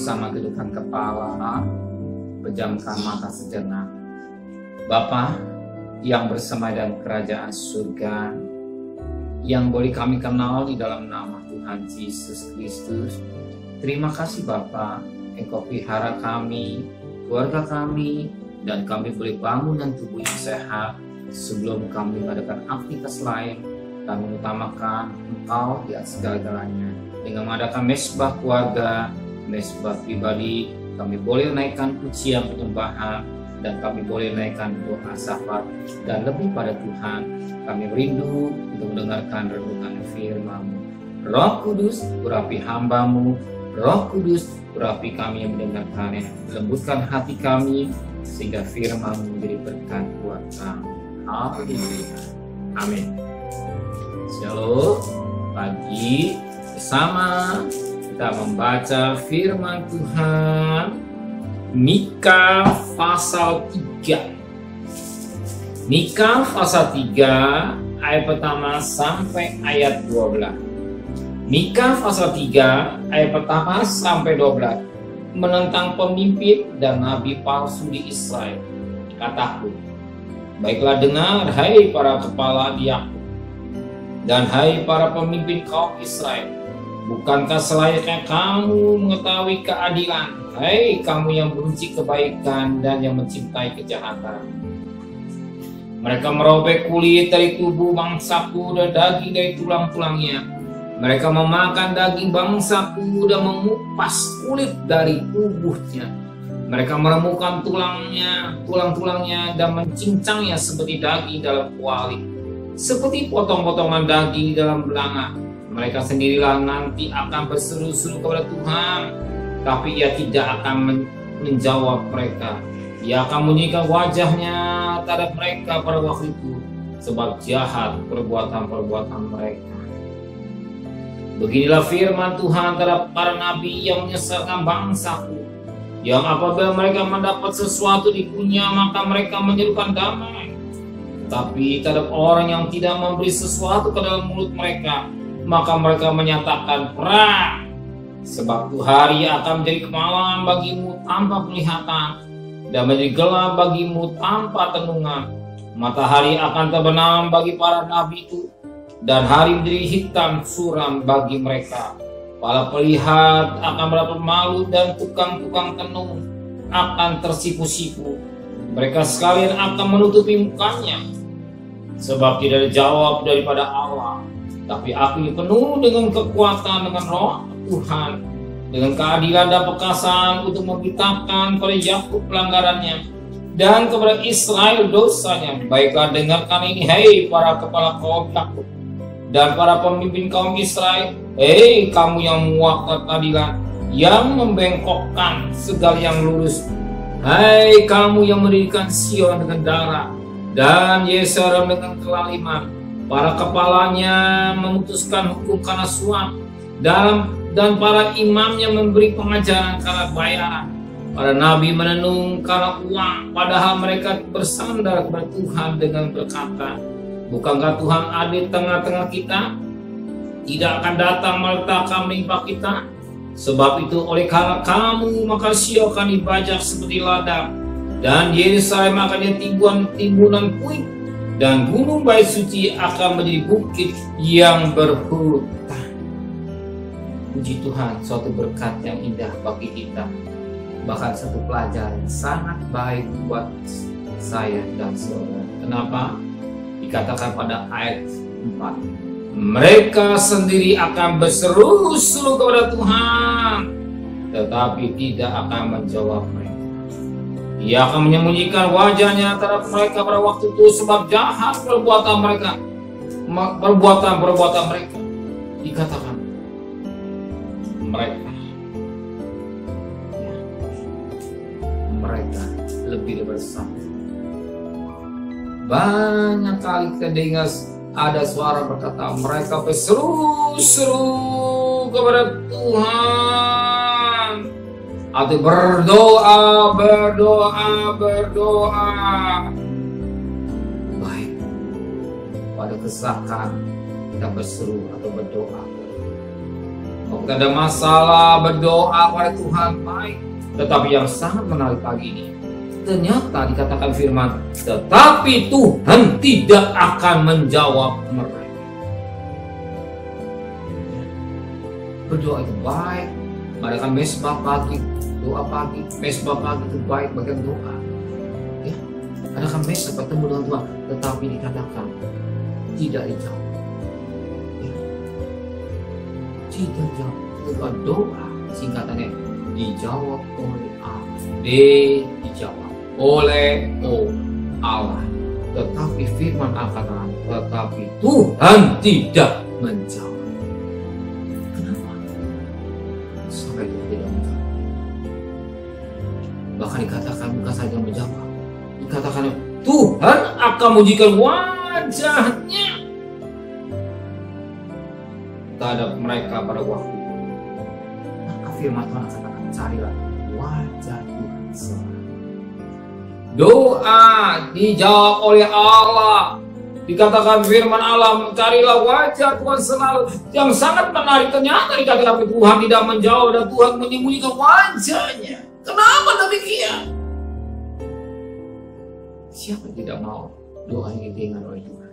bersama kedudukan kepala, pejamkan mata sejenak. Bapa yang bersama dalam kerajaan surga, yang boleh kami kenal di dalam nama Tuhan Yesus Kristus, terima kasih Bapa, Engkau pelihara kami, keluarga kami, dan kami boleh bangun dan tubuh yang sehat. Sebelum kami mengadakan aktivitas lain, kami mengutamakan Engkau di atas segala-galanya. Dengan mengadakan mesbah keluarga, mesbah pribadi, kami boleh naikkan pujian penyembahan, dan kami boleh naikkan doa syafaat. Dan lebih pada Tuhan, kami rindu untuk mendengarkan renungan firman-Mu. Roh Kudus, urapi hamba-Mu. Roh Kudus, urapi kami yang mendengarkannya. Lembutkan hati kami, sehingga firman-Mu menjadi berkat buat kami. Haleluya. Amin. Shalom. Pagi bersama kita membaca firman Tuhan Mika pasal 3. Mika pasal 3 ayat pertama sampai ayat 12. Mika pasal 3 ayat pertama sampai 12 menentang pemimpin dan nabi palsu di Israel. Kataku, baiklah dengar, hai para kepala di Yakub, dan hai para pemimpin kaum Israel. Bukankah selayaknya kamu mengetahui keadilan, hai kamu yang benci kebaikan dan yang mencintai kejahatan? Mereka merobek kulit dari tubuh bangsaku dan daging dari tulang-tulangnya. Mereka memakan daging bangsaku dan mengupas kulit dari tubuhnya. Mereka meremukan tulang-tulangnya dan mencincangnya seperti daging dalam kuali, seperti potong-potongan daging dalam belanga. Mereka sendirilah nanti akan berseru-seru kepada Tuhan, tapi Ia tidak akan menjawab mereka. Ia akan menyingkap wajahnya terhadap mereka pada waktu itu, sebab jahat perbuatan-perbuatan mereka. Beginilah firman Tuhan terhadap para nabi yang menyesatkan bangsaku, yang apabila mereka mendapat sesuatu di dunia, maka mereka menyerukan damai. Tapi terhadap orang yang tidak memberi sesuatu ke dalam mulut mereka, maka mereka menyatakan perang. Sebab itu hari akan menjadi kemalangan bagimu tanpa penglihatan, dan menjadi gelap bagimu tanpa tenungan. Matahari akan terbenam bagi para nabi itu, dan hari menjadi hitam suram bagi mereka. Para pelihat akan mendapat malu, dan tukang-tukang tenun akan tersipu-sipu. Mereka sekalian akan menutupi mukanya, sebab tidak ada jawab daripada Allah. Tapi aku ini penuh dengan kekuatan, dengan roh Tuhan, dengan keadilan dan perkasaan untuk memberitakan pada Yakub pelanggarannya, dan kepada Israel dosanya. Baiklah dengarkan ini, hei para kepala kaum Yakub, dan para pemimpin kaum Israel, hei kamu yang menguak keadilan, yang membengkokkan segala yang lurus, hai kamu yang mendirikan Sion dengan darah, dan Yerusalem dengan kelaliman. Para kepalanya memutuskan hukum karena suap, dan para imamnya memberi pengajaran karena bayaran. Para nabi menenung karena uang, padahal mereka bersandar kepada Tuhan dengan berkata, bukankah Tuhan ada di tengah-tengah kita? Tidak akan datang meletakkan menimpa kita. Sebab itu oleh karena kamu, maka Sion akan dibajak seperti ladang, dan Yerusalem akan jadi timbunan puing, dan gunung Bait Suci akan menjadi bukit yang berhutan. Puji Tuhan, suatu berkat yang indah bagi kita, bahkan satu pelajaran sangat baik buat saya dan saudara. Kenapa? Dikatakan pada ayat 4, mereka sendiri akan berseru-seru kepada Tuhan, tetapi tidak akan menjawab mereka. Ia akan menyembunyikan wajahnya terhadap mereka pada waktu itu, sebab jahat perbuatan mereka. Dikatakan mereka lebih bersama. Banyak kali kita dengar ada suara berkata, mereka berseru-seru kepada Tuhan, atau berdoa. Baik, pada kesahkan kita berseru atau berdoa. Kalau kita ada masalah, berdoa kepada Tuhan baik. Tetapi yang sangat menarik pagi ini, ternyata dikatakan firman, tetapi Tuhan tidak akan menjawab mereka. Berdoa itu baik, mengadakan mesbah pagi, doa pagi, mesbah pagi itu baik bagian doa. Ya, adakan mesbah bertemu dengan Tuhan, tetapi dikatakan tidak dijawab. Ya. Tidak dijawab. Doa singkatannya dijawab oleh Allah. Dijawab oleh Allah. Tetapi firman Allah, tetapi Tuhan tidak menjawab. Kenapa? Sampai Tuhan tidak menjawab. Bahkan dikatakan bukan saja menjawab, dikatakan Tuhan akan menunjukkan wajahnya terhadap mereka pada waktu itu. Maka firman Tuhan katakan, carilah wajah Tuhan selalu. Doa dijawab oleh Allah. Dikatakan firman Allah, carilah wajah Tuhan selalu. Yang sangat menarik, ternyata dikatakan Tuhan tidak menjawab dan Tuhan menyembunyikan wajahnya. Kenapa demikian? Siapa yang tidak mau doa yang didengar oleh Tuhan?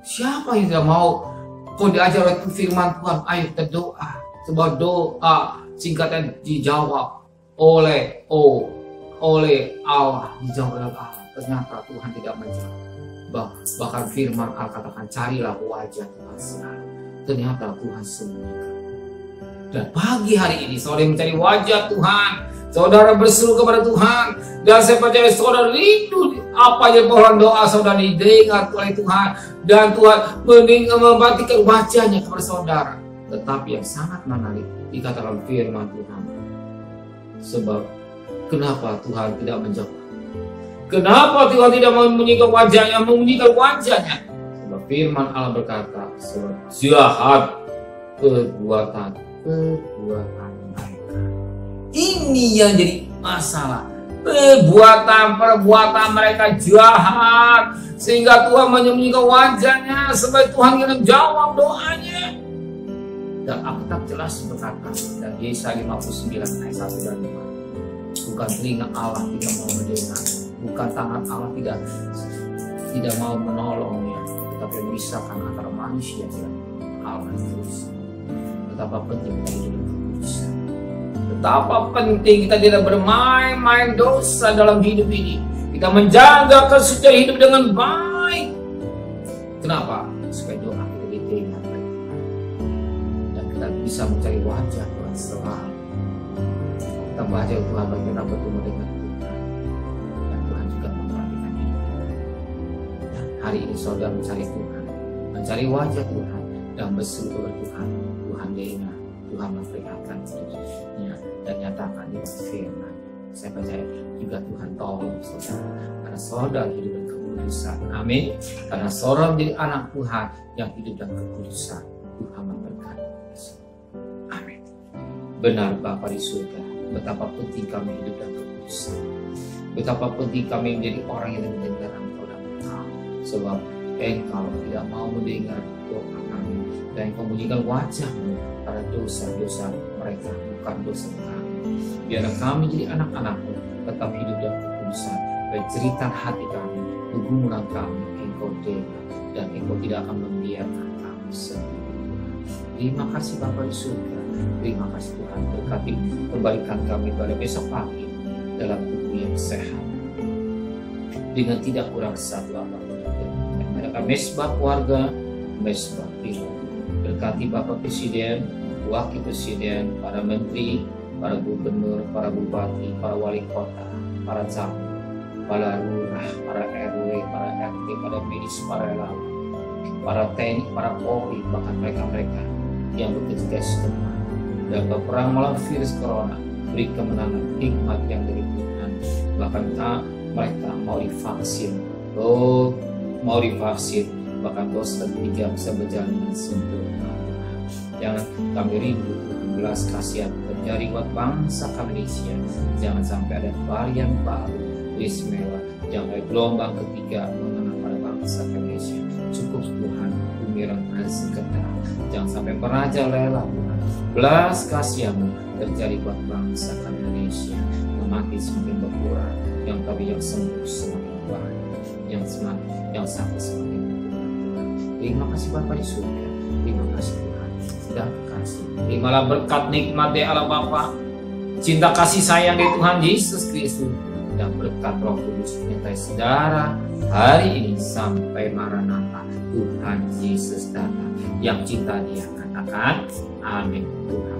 Siapa yang tidak mau kau diajar oleh firman Tuhan, ayo kita doa. Sebuah doa singkatnya dijawab oleh Allah, dijawab oleh Allah. Ternyata Tuhan tidak menjawab. Bahkan firman Allah katakan, carilah wajah Tuhan selalu. Ternyata Tuhan sembunyikan. Dan pagi hari ini saudara mencari wajah Tuhan, saudara berseru kepada Tuhan, dan saya percaya saudara rindu apa yang pohon doa saudara didengar oleh Tuhan, dan Tuhan membatikan wajahnya kepada saudara. Tetapi yang sangat menarik dikatakan firman Tuhan, sebab kenapa Tuhan tidak menjawab? Kenapa Tuhan tidak menyembunyikan wajahnya? Menyembunyikan wajahnya. Sebab firman Allah berkata, sebab jahat perbuatan mereka. Ini yang jadi masalah. Perbuatan mereka jahat, sehingga Tuhan menyembunyikan wajahnya supaya Tuhan yang menjawab doanya. Dan Alkitab jelas berkata dan Yesaya 59 ayat 1 dan 5, bukan telinga Allah tidak mau mendengar, bukan tangan Allah tidak mau menolongnya, tetapi memisahkan antara manusia dan Allah terus. Betapa penting kita hidup dengan kekudusan. Betapa penting kita tidak bermain-main dosa dalam hidup ini. Kita menjaga kesucian hidup dengan baik. Kenapa? Supaya doa kita didengar oleh Tuhan. Dan kita bisa mencari wajah Tuhan selalu. Kita baca Tuhan bagaimana bertemu dengan Tuhan. Dan Tuhan juga memperhatikan hidup kita. Dan hari ini saudara mencari Tuhan, mencari wajah Tuhan, dan berseru kepada Tuhan. Tuhan dengar, Tuhan memperhatikan hidupnya dan nyatakan di firman. Saya percaya juga Tuhan tolong saudara, karena saudara hidup dalam kekudusan. Amin. Karena saudara menjadi anak Tuhan yang hidup dalam kekudusan, Tuhan memberkati. Amin. Benar Bapa di surga, betapa penting kami hidup dalam kekudusan. Betapa penting kami menjadi orang yang mendengar Engkau dan Engkau. Sebab Engkau tidak mau mendengar doa kami dan Engkau membunyikan wajahmu pada dosa-dosa mereka, bukan dosa kami. Biarlah kami jadi anak-anakmu, tetap hidup dalam kekudusan. Baik cerita hati kami, pergumulan kami, Engkau dengar, dan Engkau tidak akan membiarkan kami sendiri. Terima kasih Bapa di surga. Terima kasih Tuhan, berkati kebaikan kami pada besok pagi dalam tubuh yang sehat, dengan tidak kurang satu apapun. Mereka mesbah keluarga, mesbah pribadi. Berkati Bapak Presiden, Wakil Presiden, para Menteri, para Gubernur, para Bupati, para Wali Kota, para camat, para lurah, para RW, para RT, para medis, para relawan, para TNI, para Polri, bahkan mereka-mereka yang bekerja setempat dan berperang melawan virus corona. Beri kemenangan, hikmat yang dari Tuhan. Bahkan mereka mau divaksin, mau divaksin, bahkan dosa tidak bisa berjalan dengan sempurna. Jangan kami rindu belas kasihan terjadi buat bangsa kami Indonesia. Jangan sampai ada varian baru, istimewa. Jangan ada gelombang ketiga mengenai pada bangsa bangsa Indonesia. Cukup Tuhan, bumi rentah sekedar. Jangan sampai merajalela Tuhan. Belas kasihan-Mu terjadi buat bangsa Indonesia. Yang mati semakin berkurang, yang sembuh semakin banyak, yang sakit semakin berkurang. Terima kasih Bapa di surga. Terima kasih Tuhan. Dan kasih. Terimalah berkat nikmat dari Allah Bapa, cinta kasih sayang dari Tuhan Yesus Kristus, dan berkat Roh Kudus menyertai saudara hari ini sampai Maranatha Tuhan Yesus datang. Yang cinta Dia katakan amin. Tuhan